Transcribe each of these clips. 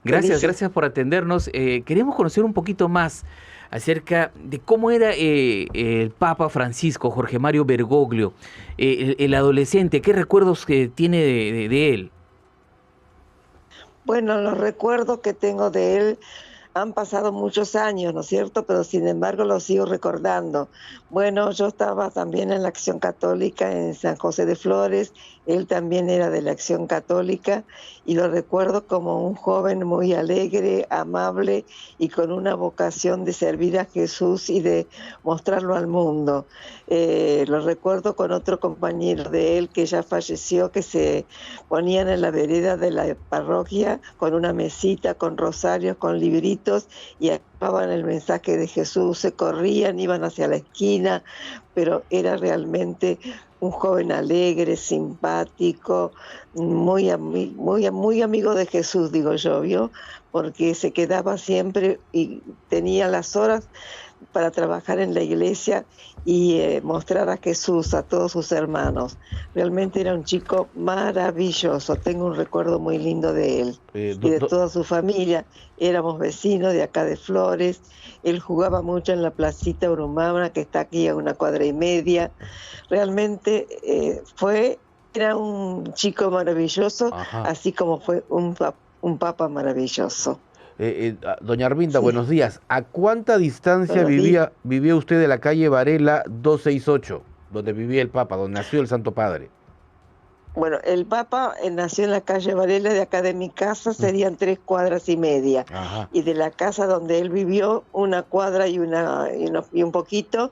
Gracias, Felices. gracias por atendernos. Queremos conocer un poquito más acerca de cómo era el Papa Francisco, Jorge Mario Bergoglio, el adolescente. ¿Qué recuerdos tiene de él? Bueno, los recuerdos que tengo de él han pasado muchos años, ¿no es cierto? Pero sin embargo lo sigo recordando. Bueno, yo estaba también en la Acción Católica en San José de Flores, él también era de la Acción Católica y lo recuerdo como un joven muy alegre, amable y con una vocación de servir a Jesús y de mostrarlo al mundo. Lo recuerdo con otro compañero de él que ya falleció, que se ponían en la vereda de la parroquia con una mesita, con rosarios, con libritos y acababan el mensaje de Jesús, se corrían, iban hacia la esquina, pero era realmente un joven alegre, simpático, muy amigo de Jesús, digo yo, ¿vio? Porque se quedaba siempre y tenía las horas para trabajar en la iglesia y mostrar a Jesús a todos sus hermanos. Realmente era un chico maravilloso, tengo un recuerdo muy lindo de él Eh, y do- de do- toda su familia. Éramos vecinos de acá de Flores, él jugaba mucho en la placita Urumana, que está aquí a 1 cuadra y media. Realmente era un chico maravilloso, ajá. así como fue un papa maravilloso. Doña Arminda, Sí, buenos días. ¿A cuánta distancia buenos días. vivía usted de la calle Varela 268, donde vivía el Papa, donde nació el Santo Padre? Bueno, el Papa nació en la calle Varela, de acá de mi casa serían 3 cuadras y media. Ajá. Y de la casa donde él vivió, 1 cuadra y un poquito,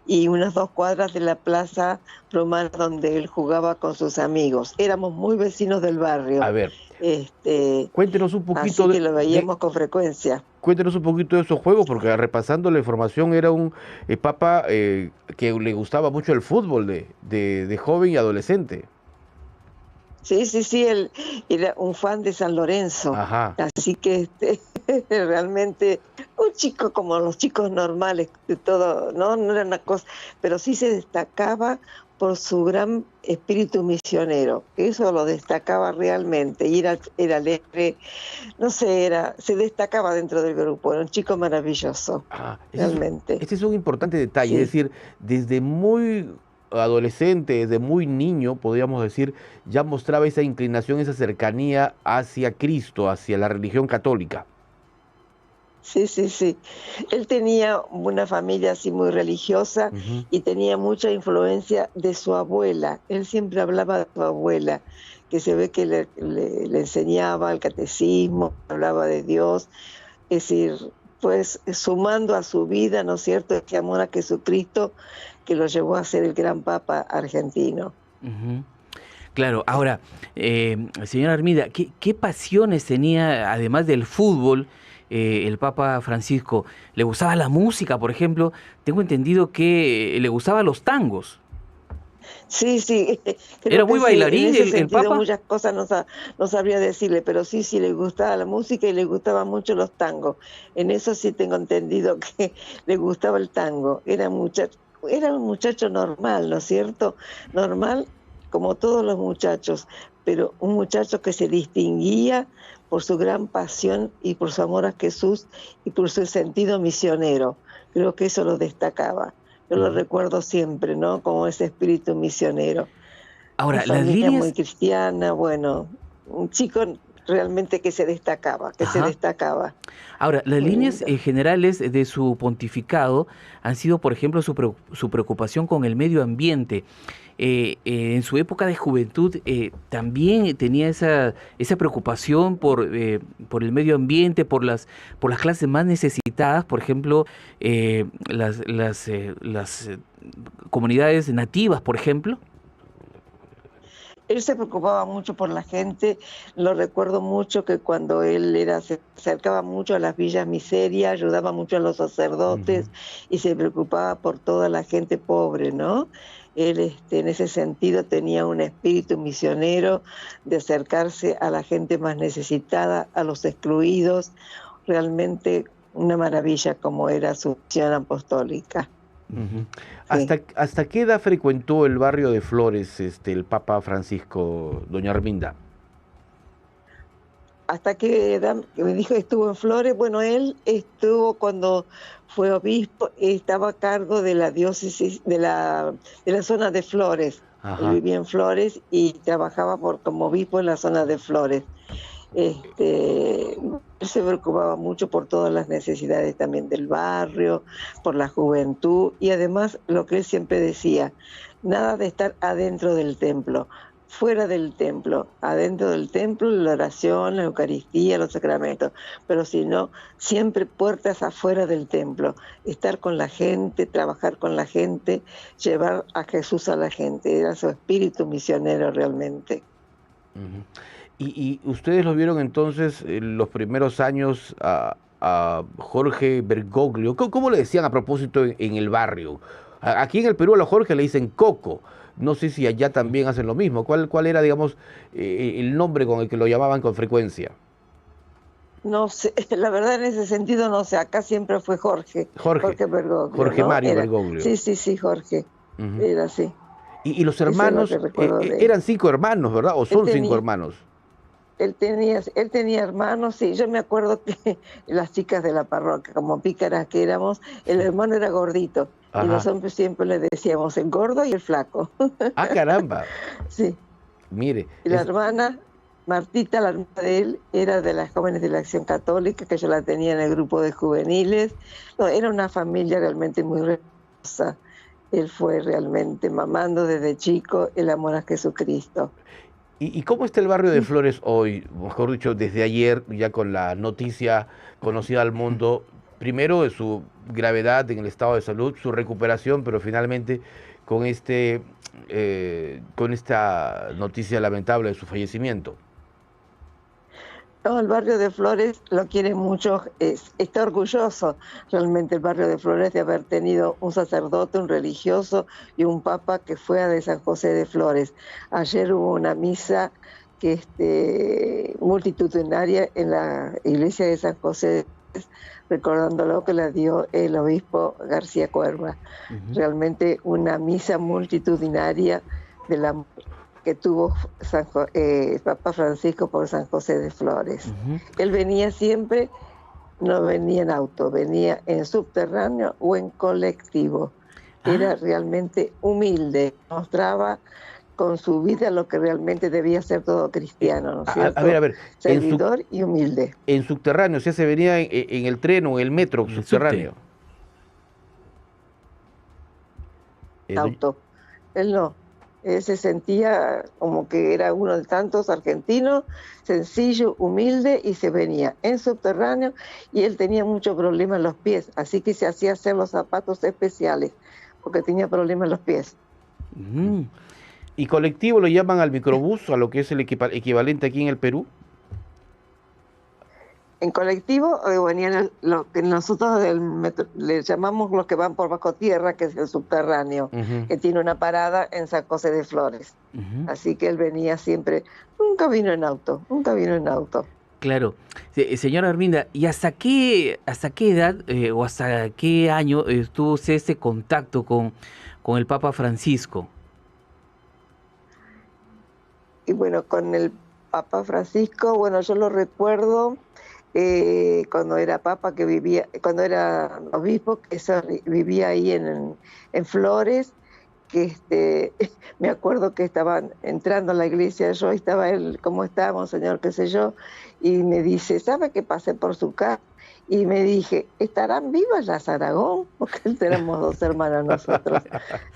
y unas 2 cuadras de la plaza romana donde él jugaba con sus amigos. Éramos muy vecinos del A barrio, ver, este, cuéntenos un así poquito que lo veíamos con frecuencia. cuéntenos un poquito de esos juegos, porque repasando la información era un Papa que le gustaba mucho el fútbol de joven y adolescente. Sí, sí, sí, él era un fan de San Lorenzo, Ajá. así que realmente un chico como los chicos normales de todo, ¿no? No era una cosa, pero sí se destacaba por su gran espíritu misionero, eso lo destacaba realmente, y era alegre, no sé, se destacaba dentro del grupo, era un chico maravilloso, Ah, realmente, ese es un importante detalle, es sí. decir, desde muy adolescente, desde muy niño, podríamos decir, ya mostraba esa inclinación, esa cercanía hacia Cristo, hacia la religión católica. Sí, sí, sí. Él tenía una familia así muy religiosa Ujú. y tenía mucha influencia de su abuela. Él siempre hablaba de su abuela, que se ve que le enseñaba el catecismo, hablaba de Dios. Es decir, pues sumando a su vida, ¿no es cierto?, ese amor a Jesucristo que lo llevó a ser el gran papa argentino. Ujú. Claro, ahora, señora Armida, ¿qué pasiones tenía, además del fútbol, el Papa Francisco? ¿Le gustaba la música, por ejemplo? Tengo entendido que le gustaban los tangos. Sí, sí, ¿Era creo muy que sí. En bailarín ese el sentido Papa? muchas cosas no sabría decirle, pero sí, sí le gustaba la música y le gustaban mucho los tangos. En eso sí tengo entendido que le gustaba el tango. Era un muchacho normal, ¿no es cierto? Normal como todos los muchachos, pero un muchacho que se distinguía por su gran pasión y por su amor a Jesús y por su sentido misionero. Creo que eso lo destacaba. Yo lo Ujú. recuerdo siempre, ¿no? Como ese espíritu misionero. Una Ahora, las familia muy líneas, cristiana, bueno, un chico realmente que se ajá. destacaba. Ahora, las Muy líneas lindo. generales de su pontificado han sido, por ejemplo, su preocupación con el medio ambiente. En su época de juventud también tenía esa preocupación por el medio ambiente, por las clases más necesitadas, por ejemplo, las comunidades nativas, por ejemplo. Él se preocupaba mucho por la gente, lo recuerdo mucho que cuando se acercaba mucho a las villas miserias, ayudaba mucho a los Ujú. sacerdotes y se preocupaba por toda la gente pobre, ¿no? Él en ese sentido tenía un espíritu misionero de acercarse a la gente más necesitada, a los excluidos, realmente una maravilla como era su misión apostólica. Ujú. Sí. ¿Hasta qué edad frecuentó el barrio de Flores, el Papa Francisco, doña Arminda? hasta que me dijo que estuvo en Flores. Bueno, él estuvo cuando fue obispo, estaba a cargo de la diócesis de la zona de Flores. Él Ajá. vivía en Flores y trabajaba como obispo en la zona de Flores. Él se preocupaba mucho por todas las necesidades también del barrio, por la juventud y además lo que él siempre decía, nada de estar adentro del templo, fuera del templo, adentro del templo la oración, la Eucaristía, los sacramentos, pero si no, siempre puertas afuera del templo, estar con la gente, trabajar con la gente, llevar a Jesús a la gente, era su espíritu misionero realmente. Ujú. Y ustedes lo vieron entonces en los primeros años a Jorge Bergoglio. ¿Cómo le decían a propósito en el barrio? Aquí en el Perú a la Jorge le dicen Coco. No sé si allá también hacen lo mismo. ¿Cuál era, digamos, el nombre con el que lo llamaban con frecuencia? No sé, la verdad en ese sentido no sé, acá siempre fue Jorge, Jorge, Jorge Bergoglio, Jorge ¿no? Mario Bergoglio. Sí, sí, sí, Jorge, Ujú. era así, Y los eso es lo que hermanos, recuerdo de él. eran 5 hermanos, ¿verdad? ¿O Él son 5 tenía, hermanos? él tenía hermanos, sí, yo me acuerdo que las chicas de la parroquia, como pícaras que éramos, el Sí. hermano era gordito, y Ajá. nosotros siempre le decíamos el gordo y el flaco, Ah, caramba. sí. Mire, Y la hermana, Martita, la hermana de él, era de las jóvenes de la Acción Católica, que yo la tenía en el grupo de juveniles. No, era una familia realmente muy religiosa. Él fue realmente mamando desde chico el amor a Jesucristo. ¿y cómo está el barrio de Flores hoy? Mejor dicho, desde ayer, ya con la noticia conocida al mundo, primero de su gravedad en el estado de salud, su recuperación, pero finalmente con con esta noticia lamentable de su fallecimiento. No, el barrio de Flores lo quiere mucho, está orgulloso realmente el barrio de Flores de haber tenido un sacerdote, un religioso y un papa que fue de San José de Flores. Ayer hubo una misa multitudinaria en la iglesia de San José de Flores, recordándolo que la dio el obispo García Cuerva. Ujú. Realmente una misa multitudinaria de la que tuvo Papa Francisco por San José de Flores. Ujú. Él venía siempre, no venía en auto, venía en subterráneo o en colectivo. Era Ah, realmente humilde, mostraba con su vida lo que realmente debía ser todo Eh, cristiano, ¿no es a cierto? ver, Servidor y humilde. en subterráneo, o sea, se venía en el tren o en el metro en el subte. subterráneo. Doña- Auto. Él no. Él se sentía como que era uno de tantos argentinos, sencillo, humilde, y se venía en subterráneo, y él tenía mucho problema en los pies, así que se hacía hacer los zapatos especiales, porque tenía problemas en los pies. Ujú. ¿Y colectivo lo llaman al microbús, a lo que es el equivalente aquí en el Perú? En colectivo venían lo que nosotros le llamamos los que van por bajo tierra, que es el subterráneo, Ujú. que tiene una parada en San José de Flores. Ujú. Así que él venía siempre, nunca vino en auto, nunca vino en auto. Claro. Señora Arminda, ¿y hasta qué edad o hasta qué año tuvo usted este contacto con el Papa Francisco? Y bueno, con el Papa Francisco, bueno, yo lo recuerdo cuando era papa, que vivía, cuando era obispo, que vivía ahí en Flores, que me acuerdo que estaban entrando a la iglesia, yo estaba él, ¿cómo estamos, señor? Qué sé yo, y me dice, ¿sabe que pasé por su casa? Y me dije, ¿estarán vivas las Aragón? Porque tenemos 2 hermanas nosotros.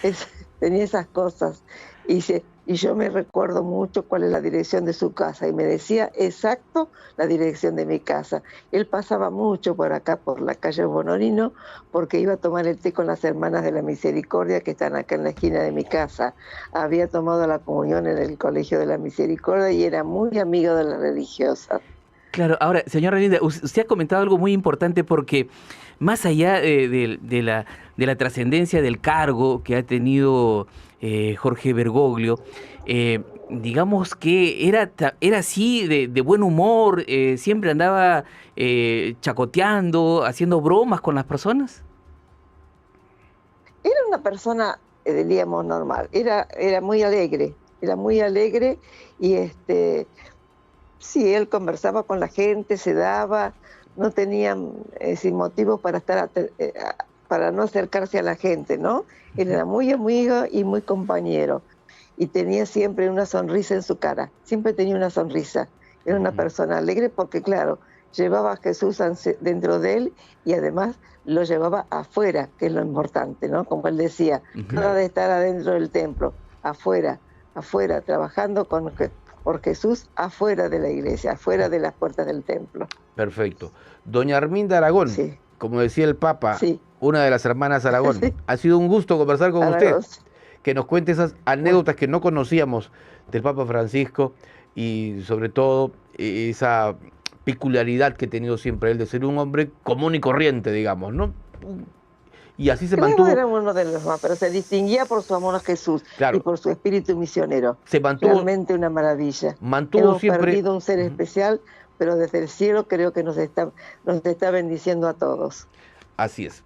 Es- Tenía esas cosas. Y yo me recuerdo mucho cuál es la dirección de su casa. Y me decía exacto la dirección de mi casa. Él pasaba mucho por acá, por la calle Bonorino, porque iba a tomar el té con las hermanas de la Misericordia que están acá en la esquina de mi casa. Había tomado la comunión en el Colegio de la Misericordia y era muy amigo de las religiosas. Claro, ahora, señora Arminda, usted ha comentado algo muy importante porque más allá de la trascendencia del cargo que ha tenido Jorge Bergoglio, digamos que era así de buen humor, siempre andaba chacoteando, haciendo bromas con las personas. Era una persona, diríamos, normal. Era muy alegre y Sí, él conversaba con la gente, se daba, no tenía sin motivos para para no acercarse a la gente, ¿no? Él era muy amigo y muy compañero. Y tenía siempre una sonrisa en su cara, siempre tenía una sonrisa. Era una persona alegre porque, claro, llevaba a Jesús dentro de él y además lo llevaba afuera, que es lo importante, ¿no? Como él decía, nada de estar adentro del templo, afuera, afuera, trabajando por Jesús afuera de la iglesia, afuera de las puertas del templo. Perfecto. Doña Arminda Aragón, Sí, como decía el Papa, sí. una de las hermanas Aragón, Sí. ha sido un gusto conversar con usted, Aragón. que nos cuente esas anécdotas que no conocíamos del Papa Francisco y sobre todo esa peculiaridad que ha tenido siempre él de ser un hombre común y corriente, digamos, ¿no? Y así se Claro, mantuvo, era uno de los más, pero se distinguía por su amor a Jesús y claro, por su espíritu misionero. se mantuvo, Realmente una maravilla. mantuvo Hemos siempre, perdido un ser especial, pero desde el cielo creo que nos está bendiciendo a todos. así es.